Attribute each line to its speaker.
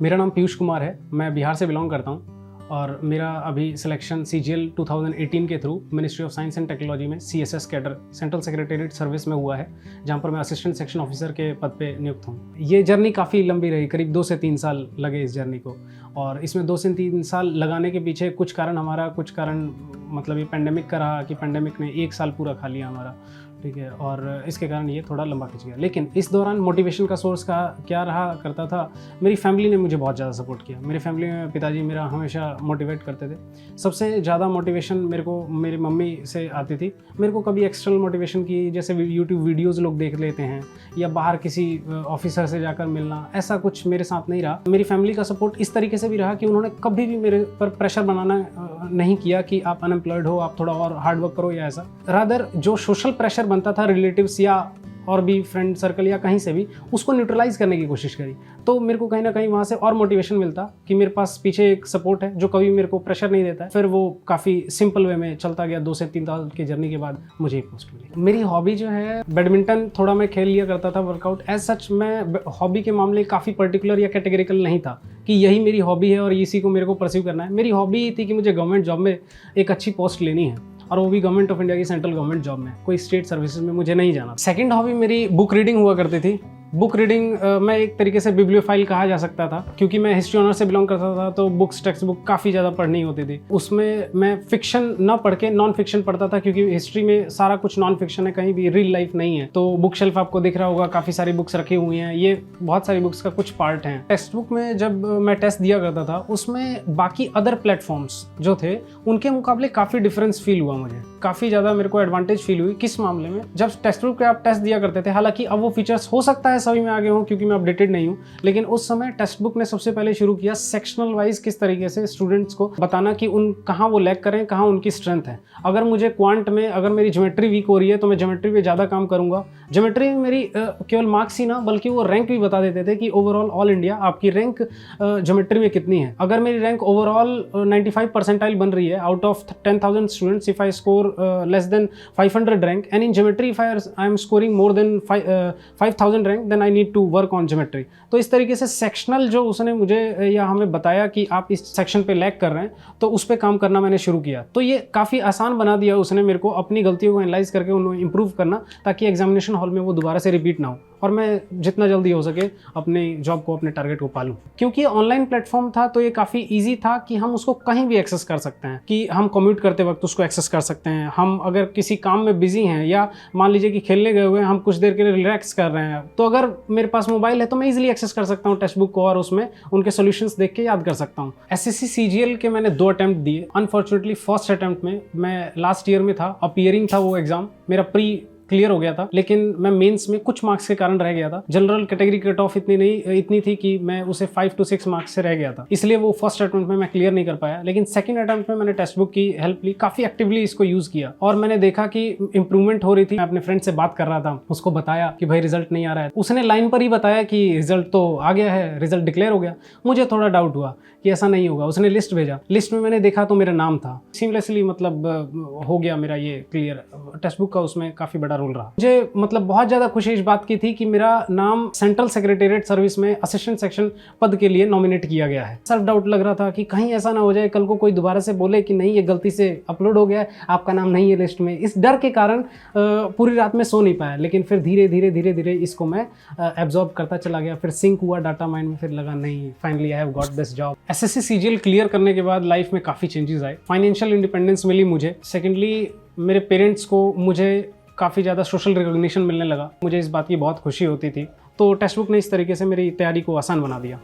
Speaker 1: मेरा नाम पीयूष कुमार है, मैं बिहार से बिलोंग करता हूँ और मेरा अभी सिलेक्शन CGL 2018 के through ministry of science and technology में CSS cadre central secretariat service में हुआ है, जहाँ पर मैं असिस्टेंट सेक्शन ऑफिसर के पद पे नियुक्त हूँ। ये जर्नी काफ़ी लंबी रही, करीब 2 से 3 साल लगे इस जर्नी को, और इसमें 2 से 3 साल लगाने के पीछे कुछ कारण मतलब ये पेंडेमिक का रहा कि पेंडेमिक ने 1 साल पूरा खा लिया हमारा, ठीक है, और इसके कारण ये थोड़ा लंबा खिंच गया। लेकिन इस दौरान मोटिवेशन का सोर्स का क्या रहा करता था, मेरी फैमिली ने मुझे बहुत ज़्यादा सपोर्ट किया। मेरी फैमिली में पिताजी मेरा हमेशा मोटिवेट करते थे। सबसे ज़्यादा मोटिवेशन मेरे को मेरी मम्मी से आती थी। मेरे को कभी एक्सटर्नल मोटिवेशन की, जैसे यूट्यूब वीडियोज़ लोग देख लेते हैं या बाहर किसी ऑफिसर से जाकर मिलना, ऐसा कुछ मेरे साथ नहीं रहा। मेरी फैमिली का सपोर्ट इस तरीके से भी रहा कि उन्होंने कभी भी मेरे पर प्रेशर बनाना नहीं किया कि आप अनएम्प्लॉयड हो, आप थोड़ा और हार्ड वर्क करो या ऐसा। रादर जो सोशल प्रेशर बनता था रिलेटिव्स या और भी फ्रेंड सर्कल या कहीं से भी, उसको न्यूट्रलाइज करने की कोशिश करी। तो मेरे को कहीं ना कहीं वहाँ से और मोटिवेशन मिलता कि मेरे पास पीछे एक सपोर्ट है जो कभी मेरे को प्रेशर नहीं देता है। फिर वो काफ़ी सिंपल वे में चलता गया। 2 से 3 साल की जर्नी के बाद मुझे एक पोस्ट मिली। मेरी हॉबी जो है बैडमिंटन, थोड़ा मैं खेल लिया करता था, वर्कआउट। एज सच मैं हॉबी के मामले काफ़ी पर्टिकुलर या कैटेगरिकल नहीं था कि यही मेरी हॉबी है और इसी को मेरे को परस्यू करना है। मेरी हॉबी ये थी कि मुझे गवर्नमेंट जॉब में एक अच्छी पोस्ट लेनी है, और वो भी गवर्नमेंट ऑफ इंडिया की सेंट्रल गवर्नमेंट जॉब में, कोई स्टेट सर्विसेज में मुझे नहीं जाना। सेकंड हॉबी मेरी बुक रीडिंग हुआ करती थी। बुक रीडिंग मैं एक तरीके से बिब्लियोफाइल कहा जा सकता था, क्योंकि मैं हिस्ट्री ऑनर से बिलोंग करता था, तो बुक्स टेक्स्ट बुक काफ़ी ज़्यादा पढ़नी होती थी। उसमें मैं फिक्शन ना पढ़ के नॉन फिक्शन पढ़ता था, क्योंकि हिस्ट्री में सारा कुछ नॉन फिक्शन है, कहीं भी रियल लाइफ नहीं है। तो बुक शेल्फ आपको दिख रहा होगा, काफ़ी सारी बुक्स रखी हुई हैं, ये बहुत सारी बुक्स का कुछ पार्ट हैं। टेक्स्ट बुक में जब मैं टेस्ट दिया करता था, उसमें बाकी अदर प्लेटफॉर्म्स जो थे उनके मुकाबले काफ़ी डिफरेंस फील हुआ मुझे, काफ़ी ज़्यादा मेरे को एडवांटेज फील हुई। किस मामले में? जब टेक्स्ट बुक पे आप टेस्ट दिया करते थे, हालांकि अब वो फीचर्स हो सकता है सभी में आगे हों, क्योंकि मैं अपडेटेड नहीं हूं, लेकिन उस समय टेक्स्ट बुक ने सबसे पहले शुरू किया सेक्शनल वाइज किस तरीके से स्टूडेंट्स को बताना कि उन कहाँ वो लैग करें, कहाँ उनकी स्ट्रेंथ है। अगर मुझे क्वांट में, अगर मेरी ज्योमेट्री वीक हो रही है तो मैं ज्योमेट्री पे ज़्यादा काम करूंगा। ज्योमेट्री में मेरी केवल मार्क्स ही ना, बल्कि वो रैंक भी बता देते थे कि ओवरऑल ऑल इंडिया आपकी रैंक ज्योमेट्री में कितनी है। अगर मेरी रैंक ओवरऑल 95 परसेंटाइल बन रही है out of 10,000 students, if I score less than 500 rank, and in geometry if I am scoring more than 5,000 rank, then I need to work on geometry. तो इस तरीके से सेक्शनल जो उसने मुझे या हमें बताया कि आप इस सेक्शन पे लैग कर रहे हैं, तो उस पे काम करना मैंने शुरू किया। तो ये काफ़ी आसान बना दिया उसने मेरे को, अपनी गलतियों को एनालाइज करके उन्हें इंप्रूव करना, ताकि एग्जामिनेशन हॉल में वो दोबारा से रिपीट ना हो और मैं जितना जल्दी हो सके अपनी जॉब को, अपने टारगेट को पालूं। क्योंकि ऑनलाइन प्लेटफॉर्म था तो ये काफ़ी ईजी था कि हम उसको कहीं भी एक्सेस कर सकते हैं, कि हम कम्यूट करते वक्त उसको एक्सेस कर सकते हैं। हम अगर किसी काम में बिजी हैं या मान लीजिए कि खेलने गए हुए हैं, हम कुछ देर के लिए रिलैक्स कर रहे हैं, तो अगर मेरे पास मोबाइल है तो मैं इजीली एक्सेस कर सकता हूँ टेक्स्ट बुक को और उसमें उनके सॉल्यूशंस देख के याद कर सकता हूँ। SSC CGL के मैंने 2 अटेम्प्ट दिए। अनफॉर्चुनेटली फर्स्ट अटेम्प्ट में, मैं लास्ट ईयर में था, अपीयरिंग था वो एग्जाम, मेरा प्री क्लियर हो गया था, लेकिन मैं मेंस में कुछ मार्क्स के कारण रह गया था। जनरल कैटेगरी कट ऑफ इतनी थी कि मैं उसे 5 to 6 मार्क्स से रह गया था, इसलिए वो फर्स्ट अटेम्प्ट में मैं क्लियर नहीं कर पाया। लेकिन सेकंड अटेम्प्ट में मैंने टेक्स्ट बुक की हेल्प ली, काफ़ी एक्टिवली इसको यूज़ किया और मैंने देखा कि इंप्रूवमेंट हो रही थी। मैं अपने फ्रेंड से बात कर रहा था, उसको बताया कि भाई रिजल्ट नहीं आ रहा है। उसने लाइन पर ही बताया कि रिजल्ट तो आ गया है, रिजल्ट डिक्लेयर हो गया। मुझे थोड़ा डाउट हुआ कि ऐसा नहीं होगा। उसने लिस्ट भेजा, लिस्ट में मैंने देखा तो मेरा नाम था। सीमलेसली मतलब हो गया मेरा ये क्लियर। टेक्स्ट बुक का उसमें काफ़ी बड़ा रोल रहा। मुझे मतलब बहुत ज़्यादा खुशी इस बात की थी कि मेरा नाम सेंट्रल सेक्रेटेरिएट सर्विस में असिस्टेंट सेक्शन पद के लिए नॉमिनेट किया गया है। सेल्फ डाउट लग रहा था कि कहीं ऐसा ना हो जाए कल को कोई दोबारा से बोले कि नहीं ये गलती से अपलोड हो गया है, आपका नाम नहीं है लिस्ट में। इस डर के कारण पूरी रात में सो नहीं पाया, लेकिन फिर धीरे धीरे इसको मैं एब्जॉर्ब करता चला गया। फिर सिंक हुआ डाटा माइंड में, फिर लगा नहीं, finally I have got this job. SSC CGL clear करने के बाद लाइफ में काफ़ी चेंजेस आए। फाइनेंशियल इंडिपेंडेंस मिली मुझे। सेकेंडली मेरे पेरेंट्स को मुझे काफ़ी ज़्यादा सोशल रिकॉग्निशन मिलने लगा। मुझे इस बात की बहुत खुशी होती थी। तो टेक्स्ट बुक ने इस तरीके से मेरी तैयारी को आसान बना दिया।